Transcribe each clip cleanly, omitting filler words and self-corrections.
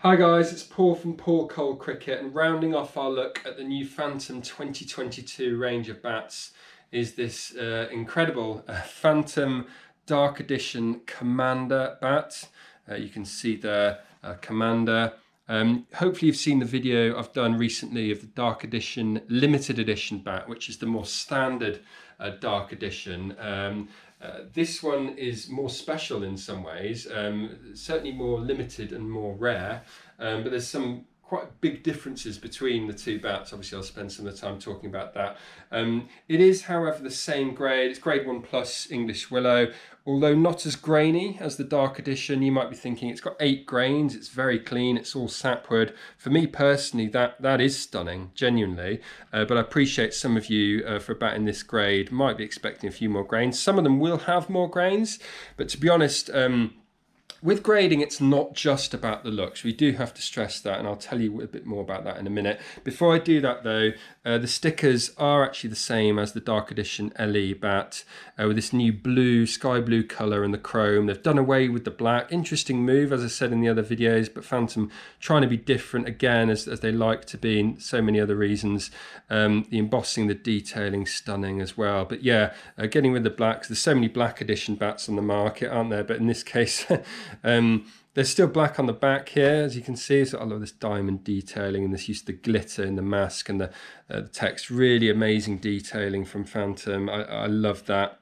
Hi guys, it's Paul from Paul Cole Cricket, and rounding off our look at the new Phantom 2022 range of bats is this incredible Phantom Dark Edition Commander bat. You can see the Commander. Hopefully you've seen the video I've done recently of the Dark Edition Limited Edition bat, which is the more standard Dark Edition. This one is more special in some ways, certainly more limited and more rare, but there's some quite big differences between the two bats. Obviously I'll spend some of the time talking about that. It is, however, the same grade. It's grade 1 plus English Willow, although not as grainy as the Dark Edition. You might be thinking it's got 8 grains, it's very clean, it's all sapwood. For me personally, that is stunning, genuinely, but I appreciate some of you for a bat in this grade might be expecting a few more grains. Some of them will have more grains, but to be honest, with grading, it's not just about the looks. We do have to stress that, and I'll tell you a bit more about that in a minute. Before I do that though, the stickers are actually the same as the Dark Edition LE bat, with this new blue, sky blue colour and the chrome. They've done away with the black. Interesting move, as I said in the other videos, but Phantom trying to be different again, as they like to be in so many other reasons. The embossing, the detailing, stunning as well. But yeah, getting rid of the blacks. There's so many Black Edition bats on the market, aren't there? But in this case, there's still black on the back here, as you can see. So I love this diamond detailing and this use of the glitter in the mask and the text. Really amazing detailing from Phantom. I love that.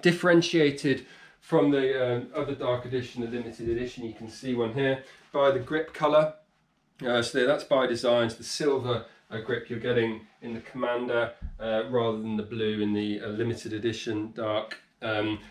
Differentiated from the other Dark Edition, the limited edition, you can see one here by the grip colour. So that's by design. It's the silver grip you're getting in the Commander rather than the blue in the limited edition Dark.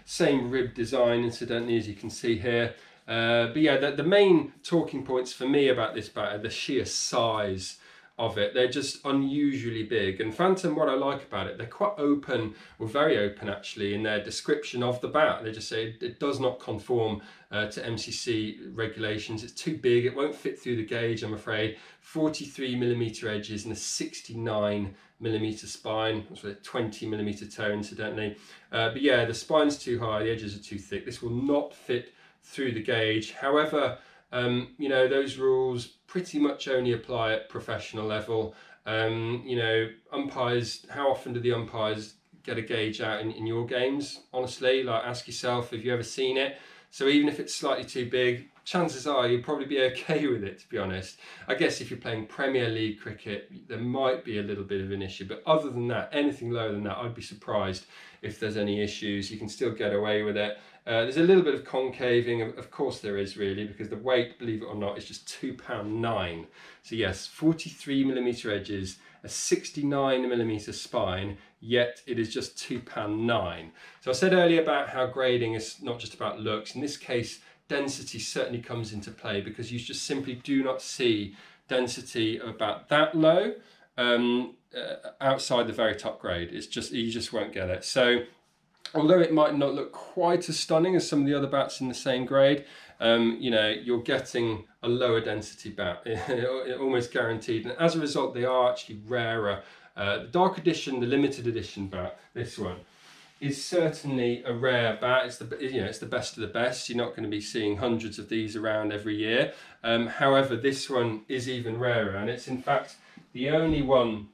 Same rib design, incidentally, as you can see here. But yeah, the main talking points for me about this bat are the sheer size of it. They're just unusually big. And Phantom, what I like about it, they're quite open, or very open actually, in their description of the bat. They just say it does not conform to MCC regulations. It's too big, it won't fit through the gauge, I'm afraid. 43mm edges and a 69mm spine. That's a 20mm toe, incidentally. But yeah, the spine's too high, the edges are too thick. This will not fit through the gauge. However, you know, those rules pretty much only apply at professional level. You know, umpires, how often do the umpires get a gauge out in your games? Honestly, like, ask yourself, have you ever seen it? So even if it's slightly too big, chances are you'll probably be okay with it, to be honest. I guess if you're playing Premier League cricket, there might be a little bit of an issue, but other than that, anything lower than that, I'd be surprised if there's any issues. You can still get away with it. There's a little bit of concaving, of course there is, really, because the weight, believe it or not, is just £2.9. So yes, 43mm edges, a 69mm spine, yet it is just £2.9. So I said earlier about how grading is not just about looks. In this case, density certainly comes into play, because you just simply do not see density about that low outside the very top grade. It's just, you just won't get it. So although it might not look quite as stunning as some of the other bats in the same grade, you know, you're getting a lower density bat, almost guaranteed. And as a result, they are actually rarer. The Dark Edition, the limited edition bat, this one, is certainly a rare bat. It's the, you know, it's the best of the best. You're not going to be seeing hundreds of these around every year. However, this one is even rarer, and it's in fact the only one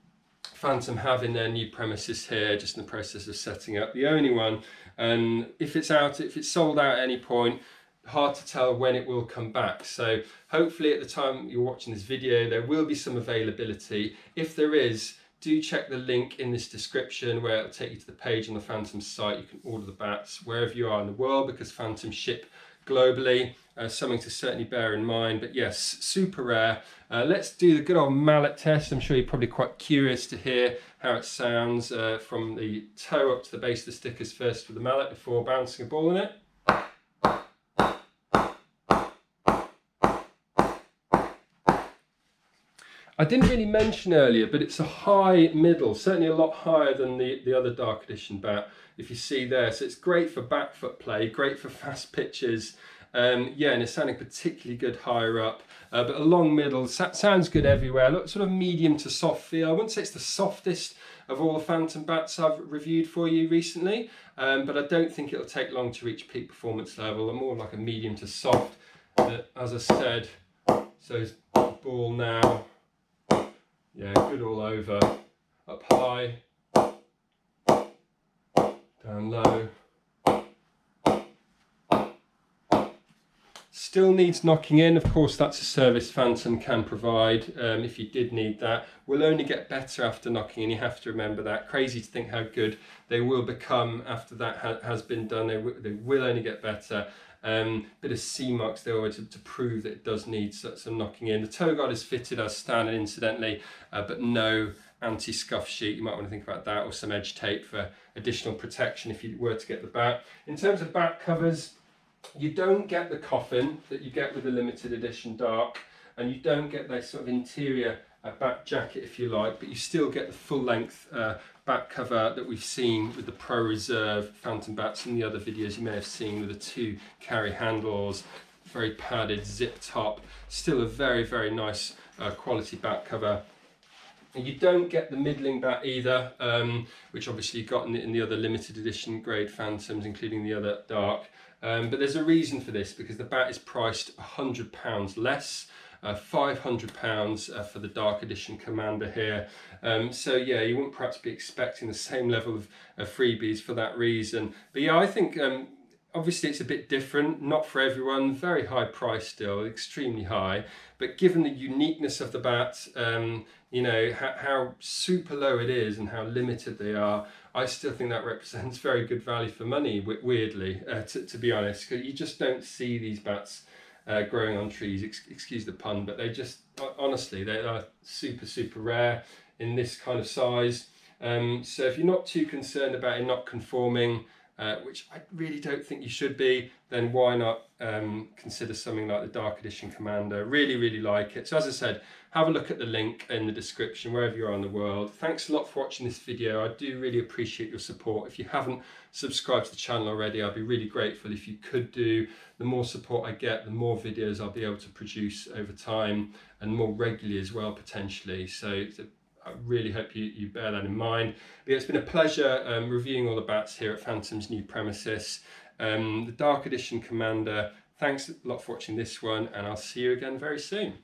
Phantom have in their new premises here, just in the process of setting up, the only one. And if it's sold out at any point, hard to tell when it will come back. So hopefully at the time you're watching this video, there will be some availability. If there is, do check the link in this description where it'll take you to the page on the Phantom site. You can order the bats wherever you are in the world, because Phantom ship globally. Something to certainly bear in mind. But yes, super rare. Let's do the good old mallet test. I'm sure you're probably quite curious to hear how it sounds from the toe up to the base of the stickers first with the mallet before bouncing a ball in it. I didn't really mention earlier, but it's a high middle, certainly a lot higher than the other Dark Edition bat, if you see there. So it's great for back foot play, great for fast pitches. Yeah, and it's sounding particularly good higher up, but a long middle, sounds good everywhere. Look, sort of medium to soft feel. I wouldn't say it's the softest of all the Phantom bats I've reviewed for you recently, but I don't think it'll take long to reach peak performance level. I'm more like a medium to soft, but as I said, So his ball now, yeah, good all over, up high, down low. Still needs knocking in. Of course, that's a service Phantom can provide if you did need that. Will only get better after knocking in. You have to remember that. Crazy to think how good they will become after that has been done. They will only get better. Bit of C marks there to prove that it does need some knocking in. The toe guard is fitted as standard, incidentally, but no anti-scuff sheet. You might want to think about that, or some edge tape for additional protection if you were to get the bat. In terms of bat covers, you don't get the coffin that you get with the limited edition dark, and you don't get that sort of interior back jacket, if you like, but you still get the full length back cover that we've seen with the Pro Reserve Phantom bats in the other videos you may have seen, with the 2 carry handles, very padded zip top. Still a very, very nice quality back cover. And you don't get the middling bat either, which obviously you got in the other limited edition grade Phantoms, including the other dark. But there's a reason for this, because the bat is priced £100 less, £500 for the Dark Edition Commander here. So yeah, you wouldn't perhaps be expecting the same level of freebies for that reason. But yeah, I think obviously it's a bit different, not for everyone, very high price still, extremely high. But given the uniqueness of the bat, you know, how super low it is and how limited they are, I still think that represents very good value for money, weirdly, to be honest. Because you just don't see these bats growing on trees, excuse the pun, but they just, honestly, they are super, super rare in this kind of size. So if you're not too concerned about it not conforming, which I really don't think you should be, then why not consider something like the Dark Edition Commander. Really, really like it. So as I said, have a look at the link in the description wherever you are in the world. Thanks a lot for watching this video. I do really appreciate your support. If you haven't subscribed to the channel already, I'd be really grateful if you could do. The more support I get, the more videos I'll be able to produce over time, and more regularly as well, potentially. So I really hope you bear that in mind. But yeah, it's been a pleasure reviewing all the bats here at Phantom's new premises. The Dark Edition Commander, thanks a lot for watching this one, and I'll see you again very soon.